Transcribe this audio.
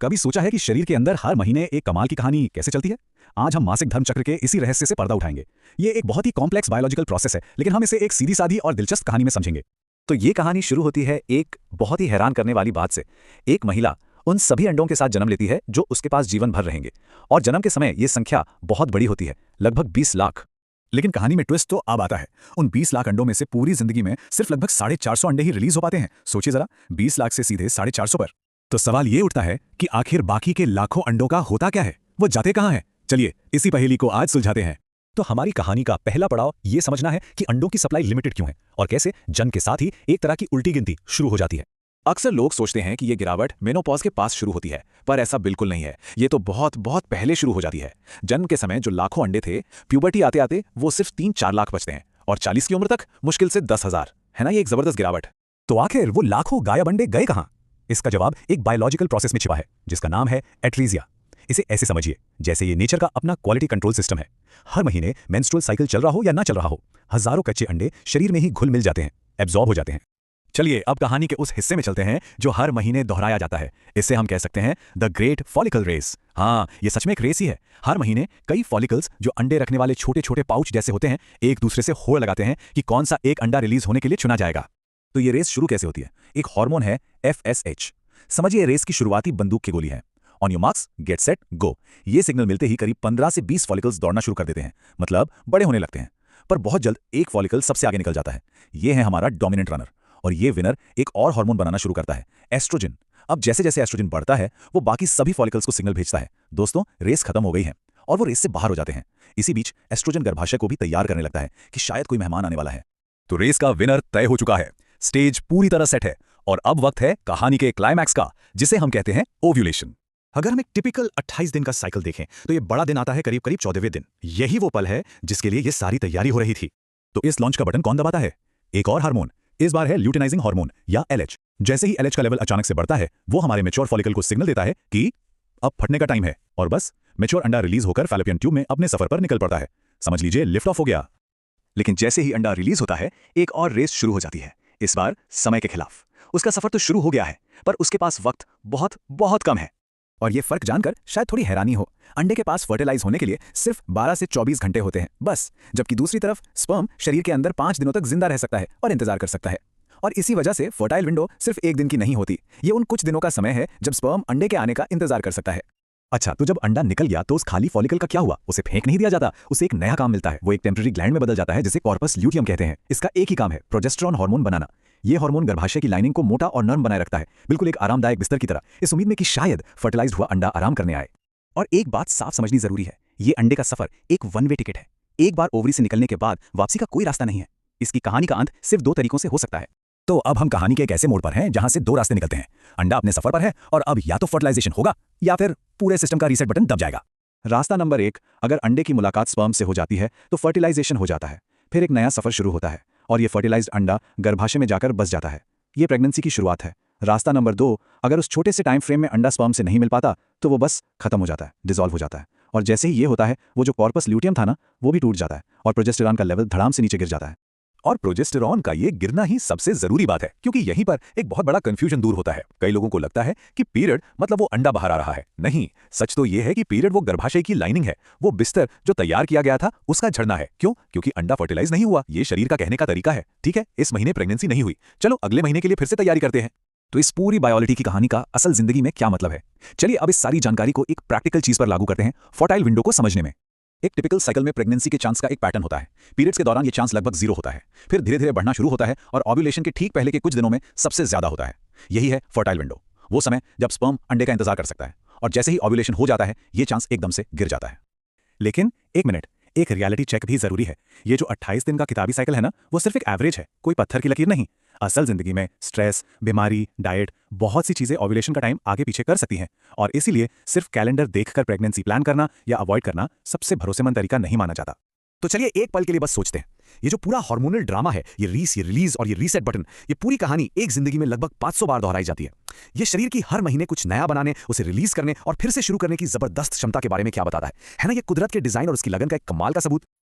कभी सोचा है कि शरीर के अंदर हर महीने एक कमाल की कहानी कैसे चलती है? आज हम मासिक धर्म चक्र के इसी रहस्य से पर्दा उठाएंगे। ये एक बहुत ही कॉम्प्लेक्स बायोलॉजिकल प्रोसेस है, लेकिन हम इसे एक सीधी सादी और दिलचस्प कहानी में समझेंगे। तो ये कहानी शुरू होती है एक बहुत ही हैरान करने वाली बात से। एक महिला उन सभी अंडों के साथ जन्म लेती है जो उसके पास जीवन भर रहेंगे, और जन्म के समय ये संख्या बहुत बड़ी होती है, लगभग 20 लाख। लेकिन कहानी में ट्विस्ट तो अब आता है। उन 20 लाख अंडों में से पूरी जिंदगी में सिर्फ लगभग 450 अंडे ही रिलीज हो पाते हैं। सोचिए जरा, 20 लाख से सीधे 450 पर। तो सवाल ये उठता है कि आखिर बाकी के लाखों अंडों का होता क्या है, वो जाते कहां हैं? चलिए इसी पहेली को आज सुलझाते हैं। तो हमारी कहानी का पहला पड़ाव ये समझना है कि अंडों की सप्लाई लिमिटेड क्यों है और कैसे जन्म के साथ ही एक तरह की उल्टी गिनती शुरू हो जाती है। अक्सर लोग सोचते हैं कि ये गिरावट मेनोपॉज के पास शुरू होती है, पर ऐसा बिल्कुल नहीं है। ये तो बहुत बहुत पहले शुरू हो जाती है। जन्म के समय जो लाखों अंडे थे, प्यूबर्टी आते आते वो सिर्फ 3-4 लाख बचते हैं, और 40 की उम्र तक मुश्किल से 10,000। है ना ये एक जबरदस्त गिरावट। तो आखिर वो लाखों गायब अंडे गए कहां? इसका जवाब एक बायोलॉजिकल प्रोसेस में छिपा है, जिसका नाम है एट्रीजिया। इसे ऐसे समझिए जैसे ये नेचर का अपना क्वालिटी कंट्रोल सिस्टम है। हर महीने मेंस्ट्रुअल साइकिल चल रहा हो या ना चल रहा हो, हजारों कच्चे अंडे शरीर में ही घुल मिल जाते हैं, एब्जॉर्ब हो जाते हैं। चलिए अब कहानी के उस हिस्से में चलते हैं जो हर महीने दोहराया जाता है। इसे हम कह सकते हैं द ग्रेट फॉलिकल रेस। हाँ, ये सच में एक रेस ही है। हर महीने कई फॉलिकल्स जो अंडे रखने वाले छोटे छोटे पाउच जैसे होते हैं, एक दूसरे से होड़ लगाते हैं कि कौन सा एक अंडा रिलीज होने के लिए चुना जाएगा। तो ये रेस शुरू कैसे होती है? एक हार्मोन है FSH। समझिए रेस की शुरुआती बंदूक की गोली है। On your marks get set go. ये सिग्नल मिलते ही करीब 15 से 20 फॉलिकल्स दौड़ना शुरू कर देते हैं, मतलब बड़े होने लगते हैं। पर बहुत जल्द एक फॉलिकल सबसे आगे निकल जाता है। ये है हमारा डोमिनेंट रनर, और ये विनर एक और हार्मोन बनाना शुरू करता है, एस्ट्रोजन। अब जैसे जैसे एस्ट्रोजन बढ़ता है, वो बाकी सभी फॉलिकल्स को सिग्नल भेजता है, दोस्तों रेस खत्म हो गई है, और वो रेस से बाहर हो जाते हैं। इसी बीच एस्ट्रोजन गर्भाशय को भी तैयार करने लगता है कि शायद कोई मेहमान आने वाला है। तो रेस का विनर तय हो चुका है, स्टेज पूरी तरह सेट है, और अब वक्त है कहानी के क्लाइमैक्स का, जिसे हम कहते हैं ओव्यूलेशन। अगर हम एक टिपिकल 28 दिन का साइकिल देखें, तो ये बड़ा दिन आता है करीब करीब 14वें दिन। यही वो पल है जिसके लिए ये सारी तैयारी हो रही थी। तो इस लॉन्च का बटन कौन दबाता है? एक और हार्मोन, इस बार है ल्यूटिनाइजिंग हार्मोन या LH। जैसे ही LH का लेवल अचानक से बढ़ता है, वो हमारे मैच्योर फॉलिकल को सिग्नल देता है कि अब फटने का टाइम है, और बस मैच्योर अंडा रिलीज होकर फैलोपियन ट्यूब में अपने सफर पर निकल पड़ता है। समझ लीजिए लिफ्ट ऑफ हो गया। लेकिन जैसे ही अंडा रिलीज होता है, एक और रेस शुरू हो जाती है, इस बार समय के खिलाफ। उसका सफर तो शुरू हो गया है, पर उसके पास वक्त बहुत बहुत कम है। और ये फर्क जानकर शायद थोड़ी हैरानी हो, अंडे के पास फर्टिलाइज होने के लिए सिर्फ 12 से 24 घंटे होते हैं बस, जबकि दूसरी तरफ स्पर्म शरीर के अंदर 5 दिनों तक जिंदा रह सकता है और इंतजार कर सकता है। और इसी वजह से फर्टाइल विंडो सिर्फ 1 दिन की नहीं होती, ये उन कुछ दिनों का समय है जब स्पर्म अंडे के आने का इंतजार कर सकता है। अच्छा, तो जब अंडा निकल गया तो उस खाली फॉलिकल का क्या हुआ? उसे फेंक नहीं दिया जाता, उसे एक नया काम मिलता है। वो एक टेम्पररी ग्लैंड में बदल जाता है, जिसे कॉर्पस ल्यूटियम कहते हैं। इसका एक ही काम है, प्रोजेस्टेरॉन हार्मोन बनाना। ये हार्मोन गर्भाशय की लाइनिंग को मोटा और नर्म बनाए रखता है, बिल्कुल एक आरामदायक बिस्तर की तरह, इस उम्मीद में कि शायद फर्टिलाइज्ड हुआ अंडा आराम करने आए। और एक बात साफ समझनी जरूरी है, ये अंडे का सफर एक वन वे टिकट है। एक बार ओवरी से निकलने के बाद वापसी का कोई रास्ता नहीं है। इसकी कहानी का अंत सिर्फ 2 तरीकों से हो सकता है। तो अब हम कहानी के एक ऐसे मोड़ पर हैं जहां से 2 रास्ते निकलते हैं। अंडा अपने सफर पर है, और अब या तो फर्टिलाइजेशन होगा या फिर पूरे सिस्टम का रीसेट बटन दब जाएगा। रास्ता नंबर 1, अगर अंडे की मुलाकात स्पर्म से हो जाती है तो फर्टिलाइजेशन हो जाता है, फिर एक नया सफर शुरू होता है, और ये फर्टिलाइज्ड अंडा गर्भाशय में जाकर बस जाता है। ये प्रेगनेंसी की शुरुआत है। रास्ता नंबर 2, अगर उस छोटे से टाइम फ्रेम में अंडा स्पर्म से नहीं मिल पाता, तो वो बस खत्म हो जाता है, डिसॉल्व हो जाता है। और जैसे ही ये होता है, वो जो कॉर्पस ल्यूटियम था ना, वो भी टूट जाता है, और प्रोजेस्टेरॉन का लेवल धड़ाम से नीचे गिर जाता है। और प्रोजेस्टेरॉन का ये गिरना ही सबसे जरूरी बात है, क्योंकि यहीं पर एक बहुत बड़ा कंफ्यूजन दूर होता है। कई लोगों को लगता है कि पीरियड मतलब वो अंडा बाहर आ रहा है। नहीं, सच तो ये है कि पीरियड वो गर्भाशय की लाइनिंग है, वो बिस्तर जो तैयार किया गया था उसका झड़ना है। क्यों? क्योंकि अंडा फर्टिलाइज नहीं हुआ। ये शरीर का कहने का तरीका है। ठीक है, इस महीने प्रेगनेंसी नहीं हुई, चलो अगले महीने के लिए फिर से तैयारी करते हैं। तो इस पूरी बायोलॉजी की कहानी का असल जिंदगी में क्या मतलब है? चलिए अब इस सारी जानकारी को एक प्रैक्टिकल चीज पर लागू करते हैं, फर्टाइल विंडो को समझने में। एक टिपिकल साइकिल में प्रेगनेंसी के चांस का एक पैटर्न होता है। पीरियड्स के दौरान ये चांस लगभग 0 होता है, फिर धीरे धीरे बढ़ना शुरू होता है, और ओव्यूलेशन के ठीक पहले के कुछ दिनों में सबसे ज्यादा होता है। यही है फर्टाइल विंडो, वो समय जब स्पर्म अंडे का इंतजार कर सकता है, और जैसे ही ओव्यूलेशन हो जाता है, ये चांस एकदम से गिर जाता है। लेकिन एक मिनट, एक रियलिटी चेक भी जरूरी है। ये जो 28 दिन का किताबी साइकिल है ना, वो सिर्फ एक एवरेज है, कोई पत्थर की लकीर नहीं। असल जिंदगी में स्ट्रेस, बीमारी, डाइट, बहुत सी चीजें ओव्यूलेशन का टाइम आगे पीछे कर सकती हैं, और इसीलिए सिर्फ कैलेंडर देखकर प्रेगनेंसी प्लान करना या अवॉइड करना सबसे भरोसेमंद तरीका नहीं माना जाता। तो चलिए एक पल के लिए बस सोचते हैं, ये जो पूरा हार्मोनल ड्रामा है, ये रीस, ये रिलीज और ये रीसेट बटन, ये पूरी कहानी एक जिंदगी में लगभग 500 बार दोहराई जाती है। ये शरीर की हर महीने कुछ नया बनाने, उसे रिलीज करने और फिर से शुरू करने की जबरदस्त क्षमता के बारे में क्या बताता है ना? ये कुदरत के डिजाइन और उसकी लगन का एक कमाल का सबूत।